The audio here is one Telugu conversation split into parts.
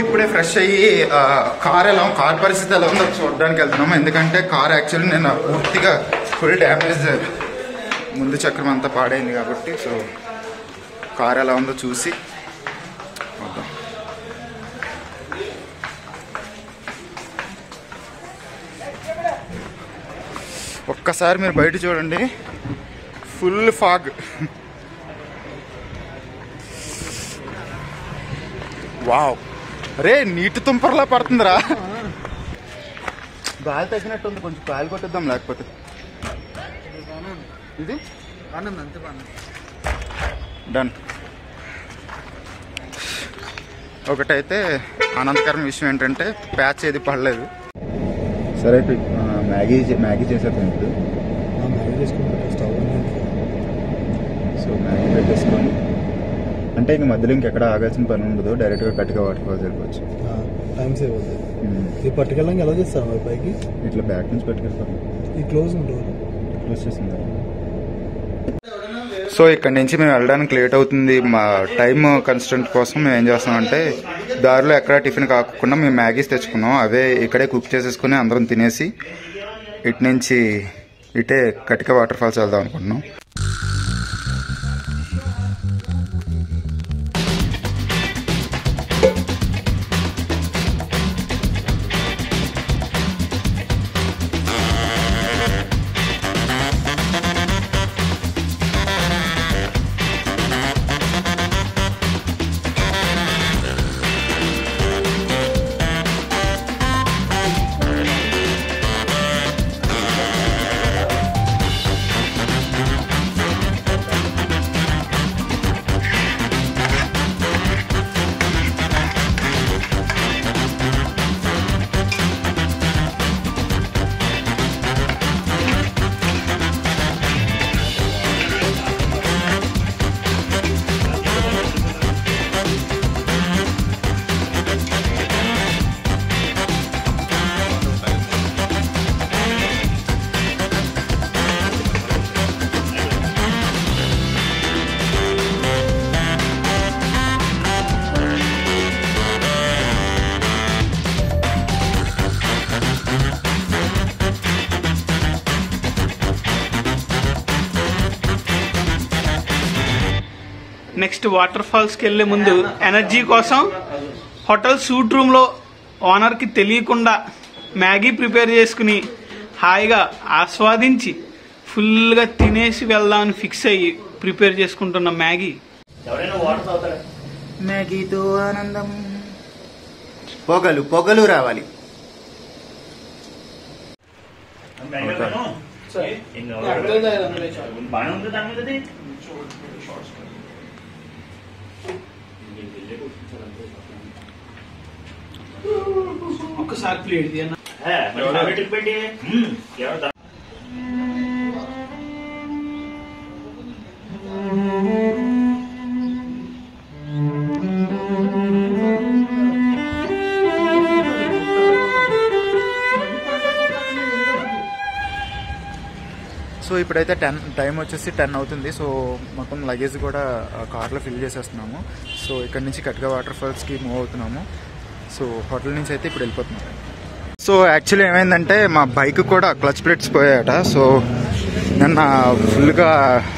ఇప్పుడే ఫ్రెష్ అయ్యి కార్ పరిస్థితి ఎలా ఉందో చూడడానికి వెళ్తున్నాము. ఎందుకంటే కార్ యాక్చువల్లీ నేను పూర్తిగా ఫుల్ డ్యామేజ్, ముందు చక్రం అంతా పాడైంది కాబట్టి. సో కార్ ఎలా ఉందో చూసి వద్దాం. ఒక్కసారి మీరు బయట చూడండి, ఫుల్ ఫాగ్. వావ్, రే నీటి తుంపర్లా పడుతుందిరా. గాలి తగ్గినట్టుంది, కొంచెం గాలి కొట్టిద్దాం. లేకపోతే ఇది డన్. ఒకటైతే ఆనందకరమైన విషయం ఏంటంటే ప్యాచ్ ఏది పడలేదు. సరే మ్యాగీ చేసేద్దాం ఇప్పుడు. సో మ్యాగీ పెట్టేసుకొని, అంటే ఇంక మధ్యలో ఇంకెక్కడ ఆగాల్సిన పని ఉండదు, డైరెక్ట్గా కట్టిగా వాడుకోవాలి, సరిపోవచ్చు. టైం సేవ్ అవుతుంది. ఇది పట్టుకెళ్ళడానికి ఎలా చేస్తాను పైకి? ఇట్లా బ్యాక్ నుంచి పట్టుకెళ్తాను. ఈ క్లోజ్ ఉంటుంది, క్లోజ్ చేసింది. సో ఇక్కడ నుంచి మేము వెళ్ళడానికి లేట్ అవుతుంది. మా టైం కన్స్టెంట్ కోసం మేము ఏం చేస్తామంటే దారిలో ఎక్కడ టిఫిన్ కాకుండా మేము మ్యాగీస్ తెచ్చుకున్నాం. అవే ఇక్కడే కుక్ చేసేసుకుని అందరం తినేసి ఇటు నుంచి ఇటే కటిక వాటర్ ఫాల్స్ వెళ్దాం అనుకుంటున్నాం. నెక్స్ట్ వాటర్ ఫాల్స్కి వెళ్ళే ముందు ఎనర్జీ కోసం హోటల్ సూట్ రూమ్లో ఓనర్కి తెలియకుండా మ్యాగీ ప్రిపేర్ చేసుకుని హాయిగా ఆస్వాదించి ఫుల్గా తినేసి వెళ్దామని ఫిక్స్ అయ్యి ప్రిపేర్ చేసుకుంటున్న మ్యాగీతో ఆనందం. పొగలు రావాలి. ఒక్కసారి ప్లేట్ తీయన్నా. సో ఇప్పుడైతే టైం వచ్చేసి 10 అవుతుంది. సో మొత్తం లగేజ్ కూడా కార్లో ఫిల్ చేసేస్తున్నాము. సో ఇక్కడ నుంచి కట్గా వాటర్ ఫాల్స్కి మూవ్ అవుతున్నాము. సో హోటల్ నుంచి అయితే ఇప్పుడు వెళ్ళిపోతున్నాము. సో యాక్చువల్లీ ఏమైందంటే మా బైక్ కూడా క్లచ్ ప్లేట్స్ పోయాయట. సో నిన్న ఫుల్గా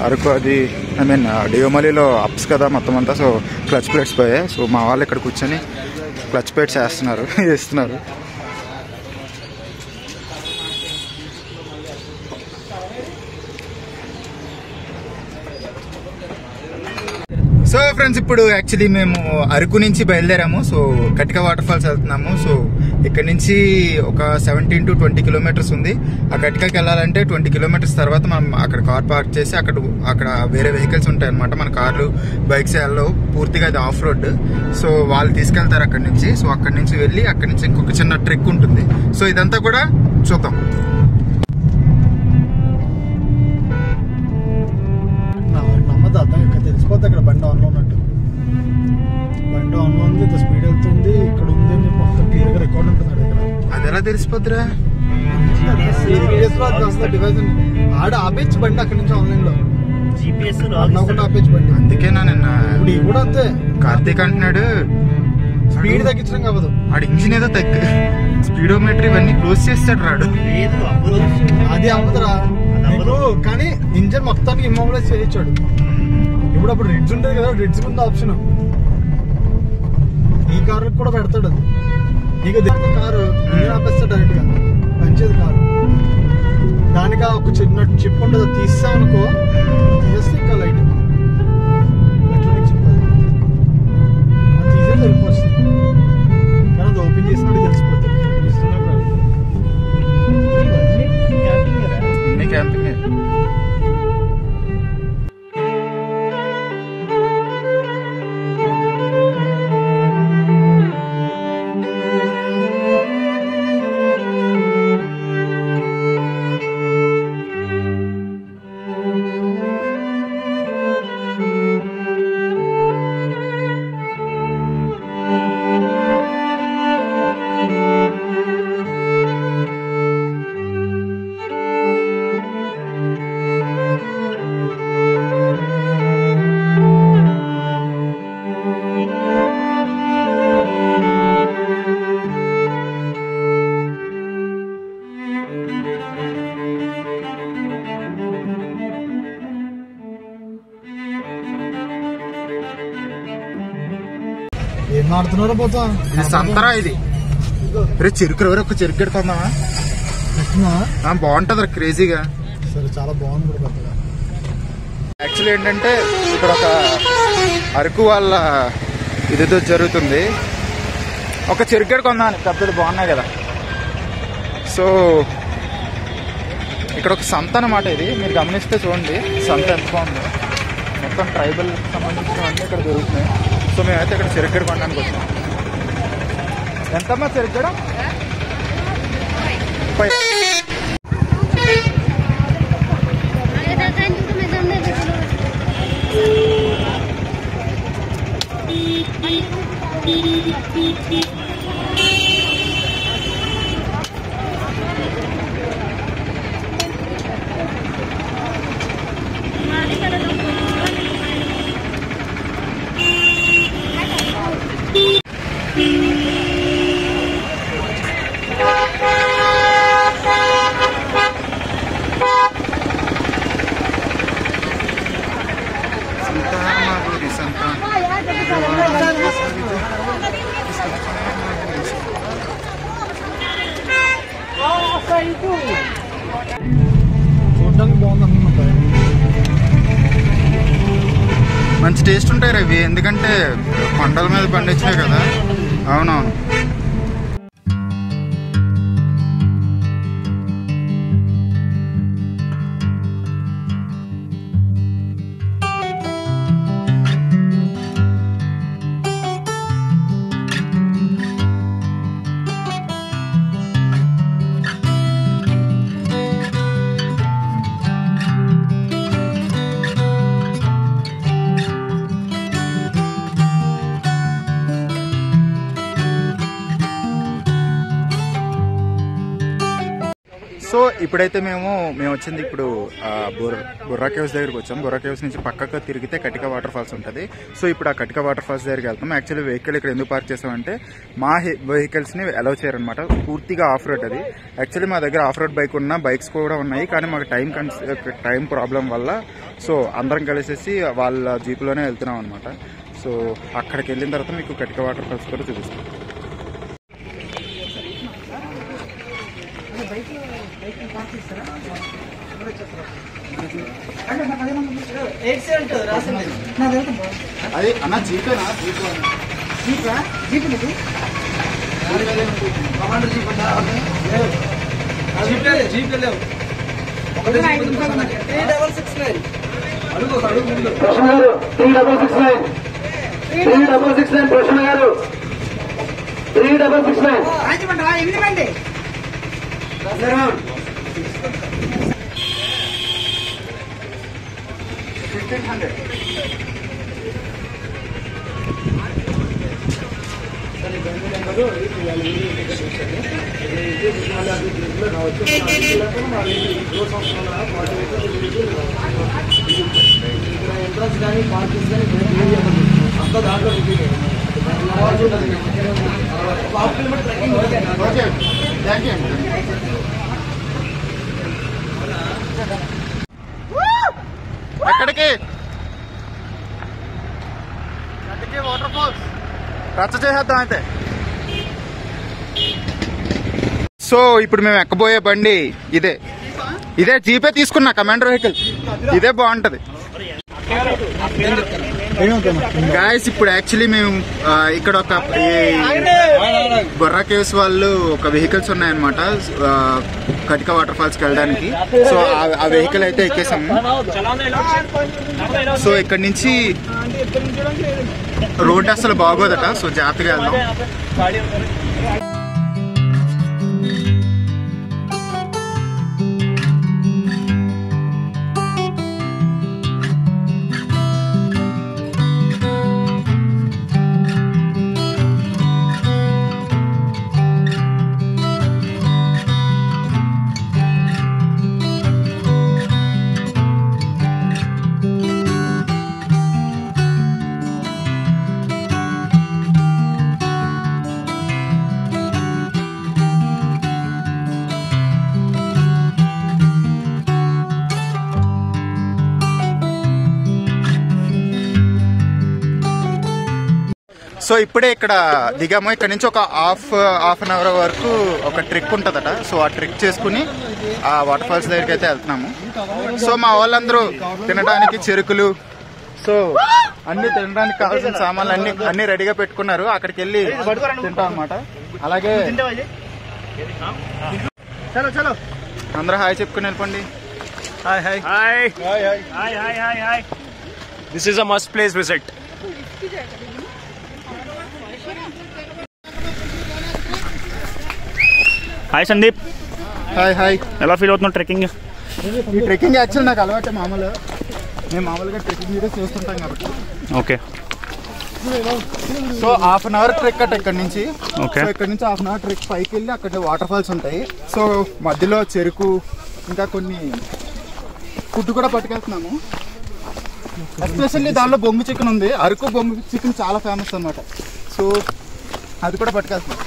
అరకు అది డియోమలీలో అప్స్ కదా మొత్తం అంతా. సో క్లచ్ ప్లేట్స్ పోయాయి. సో మా వాళ్ళు ఇక్కడ కూర్చొని క్లచ్ ప్లేట్స్ వేస్తున్నారు. సో ఫ్రెండ్స్, ఇప్పుడు యాక్చువల్లీ మేము అరకు నుంచి బయలుదేరాము. సో కటిక వాటర్ ఫాల్స్ వెళ్తున్నాము. సో ఇక్కడ నుంచి ఒక 17 to 20 కిలోమీటర్స్ ఉంది. ఆ కటికకి వెళ్ళాలంటే 20 కిలోమీటర్స్ తర్వాత మనం అక్కడ కార్ పార్క్ చేసి అక్కడ వేరే వెహికల్స్ ఉంటాయి అనమాట. మన కార్లు బైక్స్ వెళ్ళవు, పూర్తిగా అది ఆఫ్ రోడ్. సో వాళ్ళు తీసుకెళ్తారు అక్కడి నుంచి. సో అక్కడి నుంచి వెళ్ళి అక్కడి నుంచి ఇంకొక చిన్న ట్రెక్ ఉంటుంది. సో ఇదంతా కూడా చూద్దాం. తెలిసిపోతే అక్కడ బండి ఆన్లో ఉన్నట్టు. బండి ఆన్లో ఉంది, ఇంత స్పీడ్ వెళ్తుంది, ఇక్కడ ఉంది, మొత్తం క్లియర్ గా రికార్డ్ ఉంటుంది. అది ఎలా తెలిసిపోద్దురా? ఆడ ఆపేచ్చు బండి అక్కడి నుంచి ఆన్లైన్ లో ఆపేచ్చు బండి. అందుకేనా నిన్న ఇప్పుడు కూడా అంతే. కార్తీక్ అంటున్నాడు స్పీడ్ తగ్గించడం కావదు. ఆడు ఇంజిన్ ఏదో స్పీడోమీటర్ ఇవన్నీ క్లోజ్ చేస్తాడు రాడు. అది అవ్వదురా కానీ ఇంజన్ మొత్తానికి ఇమ్మోబిలైజ్ చేయించాడు. ఇప్పుడు అప్పుడు రిడ్జ్ ఉంటుంది కదా, రిడ్జ్ ఉంది ఆప్షన్, ఈ కారు కూడా పెడతాడు. అది నీకు కారు ఆపేస్తాడు డైరెక్ట్ గా, మంచిది కారు. దానికి ఒక చిన్న చిప్ ఉంటుంది, తీస్తామనుకో, తీసేస్తే ఇంకా లైట్ ఎలక్ట్రానిక్ చిప్ అది తీసే తెలిపోతుంది. కానీ అది ఓపెన్ చేసినట్టు తెలిసిపోతుంది. క్యాంపింగ్ ఏం ఆడుతున్నారో పోతా. ఇది సంతరా, ఇది చెరుకు. ఎవరు ఒక చెరుకు పెడుతుందామా? బాగుంటది క్రేజీగా. సరే, చాలా బాగుంది కూడా పెద్దగా. యాక్చువల్లీ ఏంటంటే ఇక్కడ ఒక అరకు వాళ్ళ ఇదితో జరుగుతుంది. ఒక చెరుగడ కొందామని, పెద్దది బాగున్నాయి కదా. సో ఇక్కడ ఒక సంత అన్నమాట. ఇది మీరు గమనిస్తే చూడండి, సంత ఎంత బాగుంది. మొత్తం ట్రైబల్ సంబంధించినవన్నీ ఇక్కడ దొరుకుతున్నాయి. సో మేమైతే ఇక్కడ చెరుగడ కొనడానికి వచ్చాం. ఎంతమ్మా చెరుగడ? చూడడానికి బాగుంది అన్నమాట. మంచి టేస్ట్ ఉంటాయి రవి, ఎందుకంటే కొండల మీద పండించినాయి కదా. అవునవును. సో ఇప్పుడైతే మేము వచ్చింది ఇప్పుడు బుర్రా కేవ్స్ దగ్గరికి వచ్చాం. బుర్రా కేవ్స్ నుంచి పక్కకు తిరిగితే కటిక వాటర్ ఫాల్స్ ఉంటుంది. సో ఇప్పుడు ఆ కటిక వాటర్ ఫాల్స్ దగ్గరికి వెళ్తాం. యాక్చువల్లీ వెహికల్ ఇక్కడ ఎందుకు పార్క్ చేసామంటే మా వెహికల్స్ని అలౌ చేయరనమాట. పూర్తిగా ఆఫ్ రోడ్ అది. యాక్చువల్లీ మా దగ్గర ఆఫ్ రోడ్ బైక్ ఉన్న బైక్స్ కూడా ఉన్నాయి, కానీ మాకు టైం ప్రాబ్లం వల్ల సో అందరం కలిసేసి వాళ్ళ జీపులోనే వెళ్తున్నాం అనమాట. సో అక్కడికి వెళ్ళిన తర్వాత మీకు కటిక వాటర్ ఫాల్స్ కూడా చూపిస్తాం. అదే అన్న జీపేనా? ప్రశ్న గారు 3669 1500. ఎంట్రన్స్ కానీ పార్కింగ్స్ కానీ అంతా దాంట్లో ఎక్కడికి వాటర్ ఫాల్స్ రచ్చ చేసేద్దాం అయితే. సో ఇప్పుడు మేము ఎక్కబోయే బండి ఇదే జీపే తీసుకున్నా, కమాండర్ వెహికల్. ఇదే బాగుంటది గాయస్. ఇప్పుడు యాక్చువల్లీ మేము ఇక్కడ ఒక బొర్రా కేవ్స్ వాళ్ళు ఒక వెహికల్స్ ఉన్నాయన్నమాట కటిక వాటర్ ఫాల్స్ కి వెళ్ళడానికి. సో ఆ వెహికల్ అయితే ఎక్కేసాము. సో ఇక్కడ నుంచి రోడ్ అసలు బాగోదట, సో జాగ్రత్తగా వెళ్దాం. సో ఇప్పుడే ఇక్కడ దిగాము. ఇక్కడ నుంచి ఒక హాఫ్ అన్ అవర్ వరకు ఒక ట్రిక్ ఉంటుందట. సో ఆ ట్రిక్ చేసుకుని ఆ వాటర్ ఫాల్స్ దగ్గరికి అయితే వెళ్తున్నాము. సో మా వాళ్ళందరూ తినడానికి చెరుకులు, సో అన్ని తినడానికి కావాల్సిన సామాన్లు అన్ని రెడీగా పెట్టుకున్నారు. అక్కడికి వెళ్ళి తింటాం అనమాట. అలాగే అందరూ హాయ్ చెప్పుకుని వెళ్ళిపోండి. Hi. This is a must place visit. Hi Sandeep. Hi. ఎలా ఫీల్ అవుతున్నావు ట్రెక్కింగ్? ఈ ట్రెక్కింగ్ యాక్చువల్ నాకు అలవాటే. మేము మామూలుగా ట్రెక్కింగ్ వీడియోస్ చూస్తుంటాం కాబట్టి. Okay. So half an hour trek అట ఇక్కడ నుంచి. ఓకే. సో ఇక్కడ నుంచి హాఫ్ అన్ అవర్ ట్రెక్ పైకి వెళ్ళి అక్కడ వాటర్ ఫాల్స్ ఉంటాయి. సో మధ్యలో చెరుకు ఇంకా కొన్ని ఫుడ్ కూడా పట్టుకెళ్తున్నాము. ఎస్పెషల్లీ దానిలో బొంగు చికెన్ ఉంది. అరకు బొంగు చికెన్ చాలా ఫేమస్ అన్నమాట. సో అది కూడా పట్టుకెళ్తున్నాం.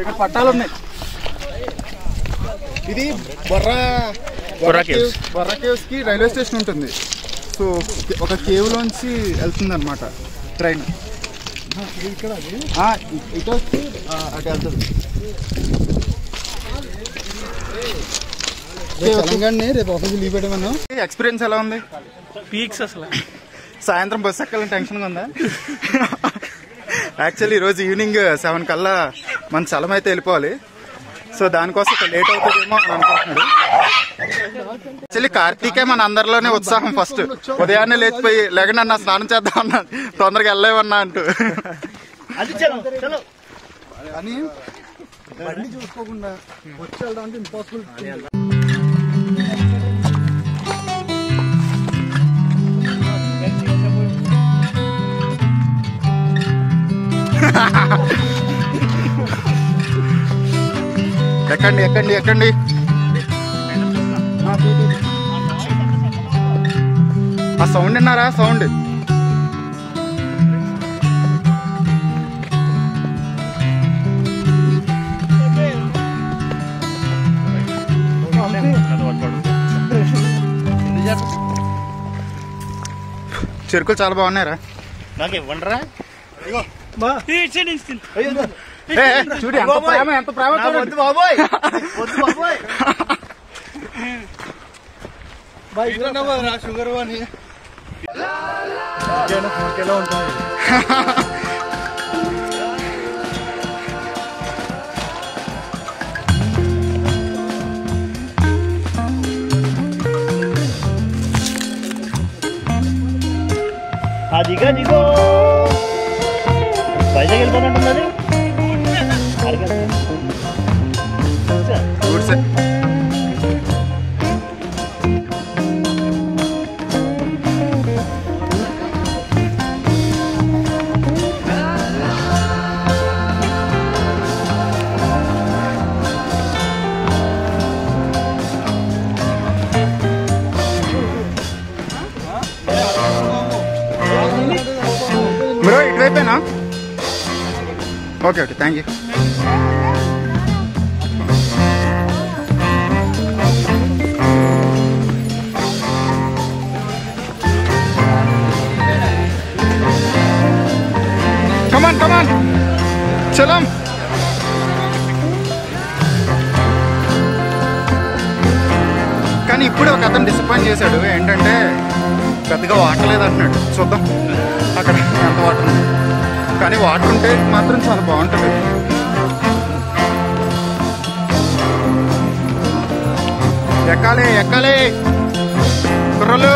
ఇక్కడ పట్టాలు ఉన్నాయి. ఇది బొర్రా కేవ్స్ కి రైల్వే స్టేషన్ ఉంటుంది. సో ఒక కేవ్ లోంచి వెళ్తుంది అనమాట ట్రైన్. ఇటు వచ్చి అటు వెళ్తుంది. తెలంగాణ రేపు ఆఫీస్ లీవ్ పెట్టమన్నా. ఎక్స్పీరియన్స్ ఎలా ఉంది? పీక్స్ అసలు. సాయంత్రం బస్సు ఎక్కాలని టెన్షన్గా ఉందా? యాక్చువల్లీ ఈరోజు ఈవినింగ్ 7 కల్లా మన చలం అయితే వెళ్ళిపోవాలి. సో దానికోసం లేట్ అవుతుందేమో అని అనుకుంటున్నాడు. యాక్చువల్లీ కార్తీకే మన అందరిలోనే ఉత్సాహం. ఫస్ట్ ఉదయాన్నే లేచిపోయి లేకనన్నా స్నానం చేద్దాం అన్నా, తొందరగా వెళ్ళలేమన్నా అంటూ. కానీ బండి చూసుకోకుండా వచ్చి వెళ్దాం అంటే ఇంపాసిబుల్. ఎక్కండి. ఆ సౌండ్ విన్నారా? సౌండ్ చెరుకులు చాలా బాగున్నాయరా. నాకు ఇవ్వండిరా. చూడు ఎంత ప్రేమ. వద్దు బాబోయ్. షుగర్ అని ఉంటుంది. అదిగా దిగో వైజాగ్ వెళ్ళిపోతుంటుంది. Okay okay thank you. Come on come on Chalam. కానీ ఇప్పుడే ఒక అతను డిసప్పాయింట్ చేశాడు. ఏంటంటే పెద్దగా వాటర్ లేదు అంటున్నాడు. చూద్దాం అక్కడ ఎంత వాటర్ ఉంది. కానీ వాటర్ ఉంటే మాత్రం చాలా బాగుంటుంది. ఎక్కాలి ఎక్కాలి కుర్రలు.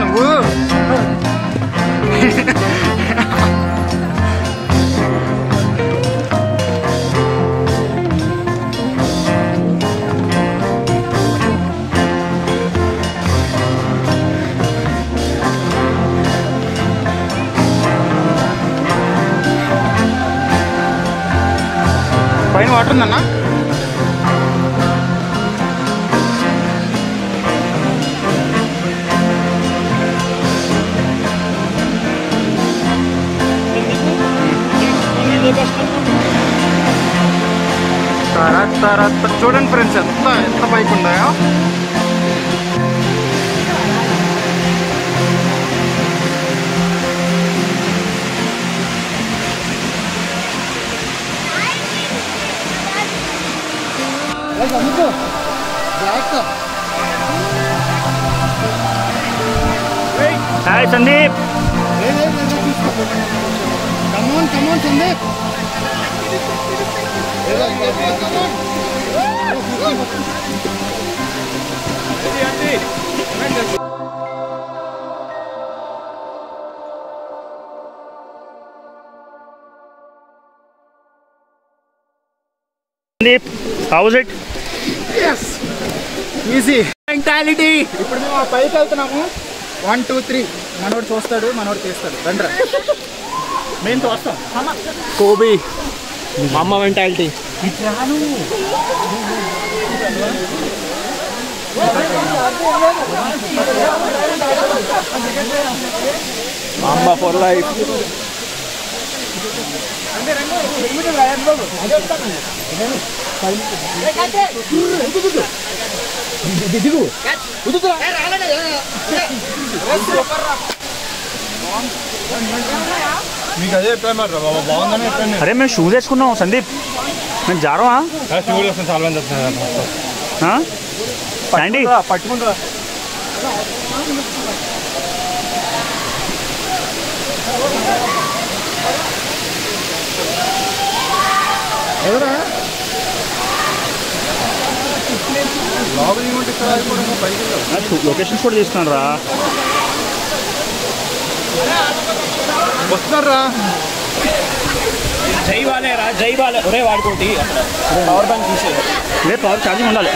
నువ్వు పైన వాటర్ ఉందన్నా. చూడండి ఫ్రెండ్స్ ఎంత ఎంత పైకి ఉన్నాయో. Hi Sandeep. Come on come on Sandeep. Sandeep how was it? Easy mentality. ఇప్పుడు మేము ఆ పైకి వెళ్తున్నాము. 1 2 3 మనోడు చూస్తాడు, మనోడు తీస్తాడు. రండి మేము చూస్తాం. కోబీ మా అమ్మ మెంటాలిటీ. అమ్మ ఫర్ లైఫ్. మీకు అదే చెప్పాను మరి బాబా, బాగుందని చెప్పండి. అరే మేము షూస్ వేసుకున్నాం సందీప్, మేము జారమా? షూలు వస్తుంది చాలా మంది వస్తున్నారు. అండి పట్టుకుంటా. ఎవరా లొకేషన్స్ కూడా తీసుకున్నాడు రా. వస్తున్నారా? జై వాలే రా, జై వాలే. ఒరే వాడుకోటి పవర్ బ్యాంక్ తీసే, లేదు పవర్ ఛార్జింగ్ ఉండాలి.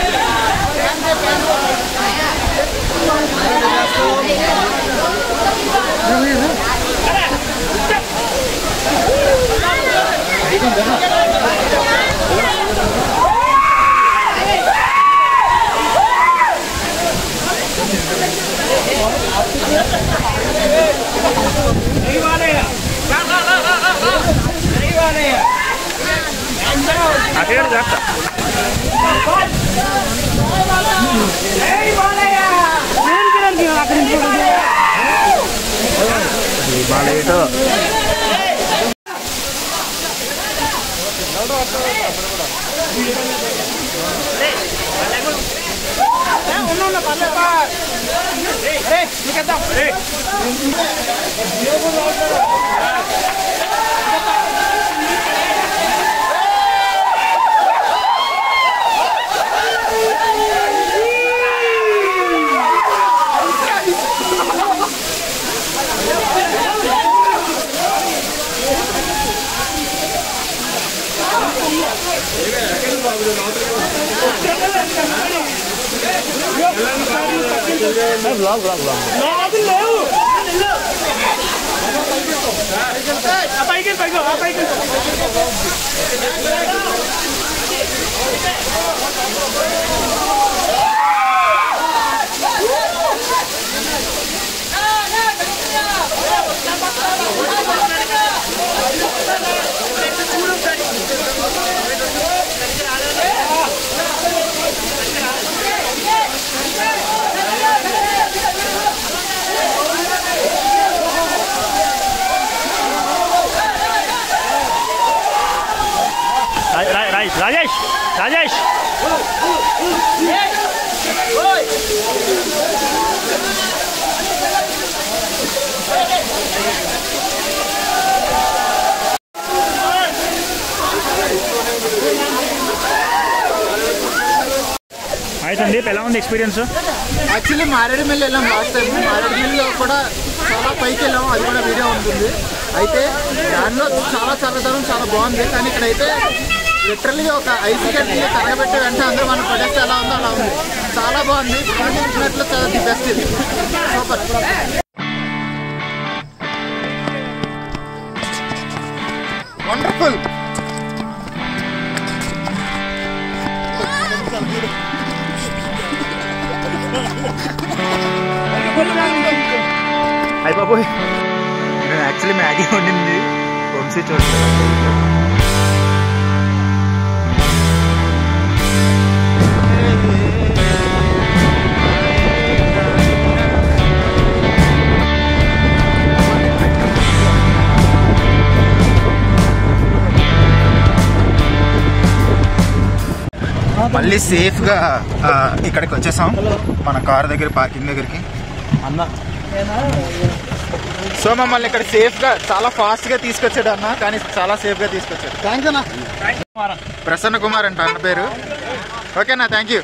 అక్కడ చేస్తా. బాలేటో రాజేష్ రాజేష్ హాయ్ సందీప్, ఎలా ఉంది ఎక్స్పీరియన్స్? యాక్చువల్లీ మారేడుమిల్లి వెళ్ళాం లాస్ట్ టైం. మారేడుమిల్లిలో కూడా చాలా పైకి వెళ్ళాం, అది కూడా వీడియో ఉంటుంది. అయితే దానిలో చాలా చల్లదనం చాలా బాగుంది. కానీ ఇక్కడైతే లిటరల్లీ ఒక ఐస్ గడ్డి తరగబెట్టి వెంటనే అందరూ మనం ప్రొడక్ట్ ఎలా ఉందో అలా ఉంది. చాలా బాగుంది. చూసినట్లు చాలా ది బెస్ట్. ఇది సూపర్. వండర్ఫుల్. అయ్య బాబోయ్, నేను యాక్చువల్లీ మ్యాగీ వండింది వంశీ చూడలేదు. మళ్ళీ సేఫ్గా ఇక్కడికి వచ్చేసాం, మన కార్ దగ్గర పార్కింగ్ దగ్గరికి. అన్న సో మమ్మల్ని ఇక్కడ సేఫ్గా చాలా ఫాస్ట్గా తీసుకొచ్చాడు అన్న, కానీ చాలా సేఫ్గా తీసుకొచ్చాడు. థ్యాంక్స్ అన్న. ప్రసన్న కుమార్ అంట అన్న పేరు. ఓకేనా, thank you.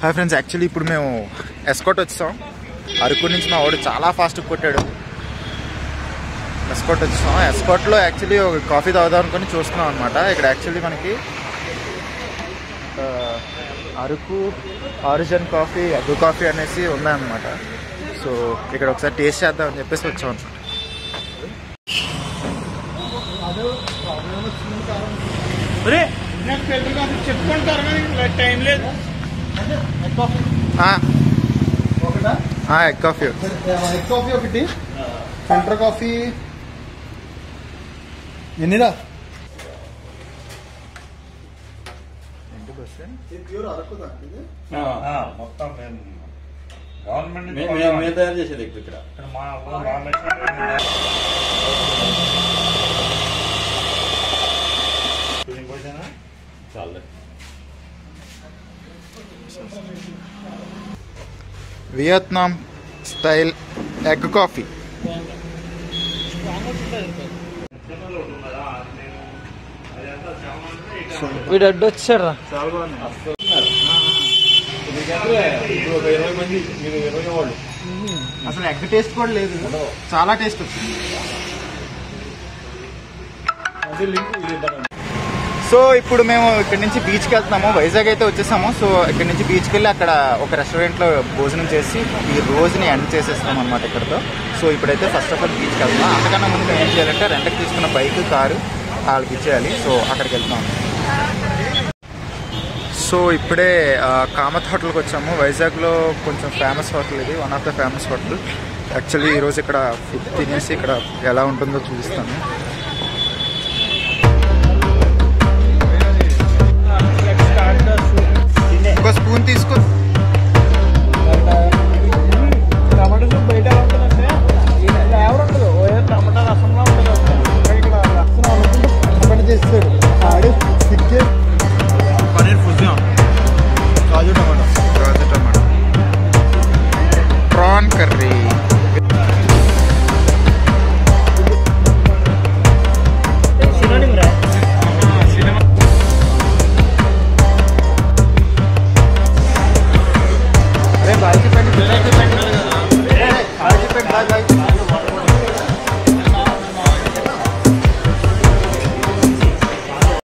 Hi friends, actually ఇప్పుడు మేము ఎస్కోట్ వచ్చాం. అరకు నుంచి మా వాడు చాలా ఫాస్ట్గా కొట్టాడు. ఎస్కోట్ వచ్చాం. ఎస్కోట్లో యాక్చువల్లీ ఒక కాఫీ తాగుదాం అనుకుని చూస్తున్నాం అనమాట. ఇక్కడ యాక్చువల్లీ మనకి Araku origin coffee, egg coffee అనేసి ఉందన్నమాట. సో ఇక్కడ ఒకసారి టేస్ట్ చేద్దాం అని చెప్పేసి వచ్చాం అనమాట. చెప్పుకుంటారు టైం లేదు. ఎగ్ కాఫీ ఎగ్ కాఫీ ఒకటి, ఫిల్టర్ కాఫీ ఎన్నిరా? ప్యూర్ అరకుదా ఇది? మొత్తం గవర్నమెంట్ తయారు చేసేది ఇక్కడ. Vietnam style egg coffee. వీడు అడ్డు వచ్చారా? అసలు ఎగ్ టేస్ట్ కూడా లేదు, చాలా టేస్ట్ వచ్చింది. సో ఇప్పుడు మేము ఇక్కడ నుంచి బీచ్కి వెళ్తున్నాము. వైజాగ్ అయితే వచ్చేసాము. సో ఇక్కడ నుంచి బీచ్కి వెళ్ళి అక్కడ ఒక రెస్టారెంట్లో భోజనం చేసి ఈ రోజుని ఎండ్ చేసేస్తాం అనమాట ఇక్కడతో. సో ఇప్పుడైతే ఫస్ట్ ఆఫ్ ఆల్ బీచ్కి వెళ్తున్నాం. అంతకన్నా ముందు మేము ఏం చేయాలంటే రెంట్కి తీసుకున్న బైక్, కారు వాళ్ళకి ఇచ్చేయాలి. సో అక్కడికి వెళ్తున్నాం. సో ఇప్పుడే కామత్ హోటల్కి వచ్చాము. వైజాగ్లో కొంచెం ఫేమస్ హోటల్ ఇది, one of the famous hotel. Actually ఈరోజు ఇక్కడ ఫుడ్ తినేసి ఇక్కడ ఎలా ఉంటుందో చూపిస్తాను. ఒక స్పూన్ తీసుకో.